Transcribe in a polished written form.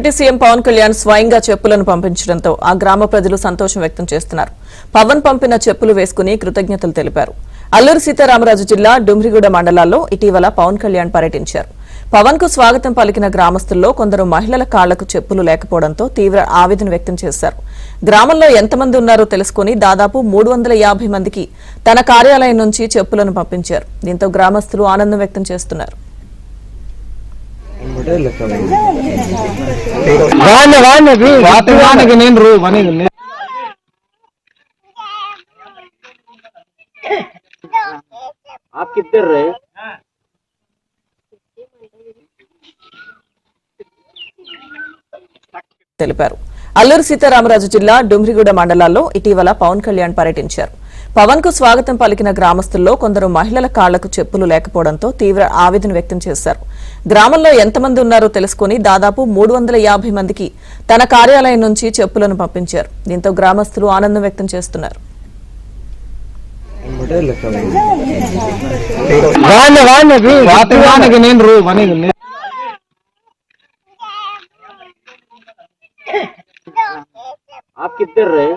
Deputy CM Pawan Kalyan స్వయంగా చెప్పులను పంపించడంతో ఆ గ్రామ ప్రజలు సంతోషం వ్యక్తం చేస్తున్నారు. పవన్ పంపిన చెప్పులు వేసుకుని కృతజ్ఞతలు తెలిపారు. అల్లూరు సీతారామరాజు జిల్లా డుమ్రిగూడ మండలాల్లో ఇటీవల పవన్ కళ్యాణ్ పర్యటించారు. పవన్ కు స్వాగతం పలికిన గ్రామస్తుల్లో కొందరు మహిళల కాళ్లకు చెప్పులు లేకపోవడంతో తీవ్ర ఆవేదన వ్యక్తం చేశారు. గ్రామంలో ఎంతమంది ఉన్నారో తెలుసుకుని దాదాపు 350 మందికి తన కార్యాలయం నుంచి చెప్పులను పంపించారు. దీంతో గ్రామస్తులు ఆనందం వ్యక్తం చేస్తున్నారు. తెలిపారు. అల్లూరు సీతారామరాజు జిల్లా డుమ్రిగూడ మండలాల్లో ఇటీవల పవన్ కళ్యాణ్ పర్యటించారు. పవన్ కు స్వాగతం పలికిన గ్రామస్తుల్లో కొందరు మహిళల కాళ్లకు చెప్పులు లేకపోవడంతో తీవ్ర ఆవేదన వ్యక్తం చేశారు. గ్రామంలో ఎంతమంది ఉన్నారో తెలుసుకుని దాదాపు 350 మందికి తన కార్యాలయం నుంచి చెప్పులను పంపించారు. దీంతో గ్రామస్తులు ఆనందం వ్యక్తం చేస్తున్నారు. आप किधर रहे?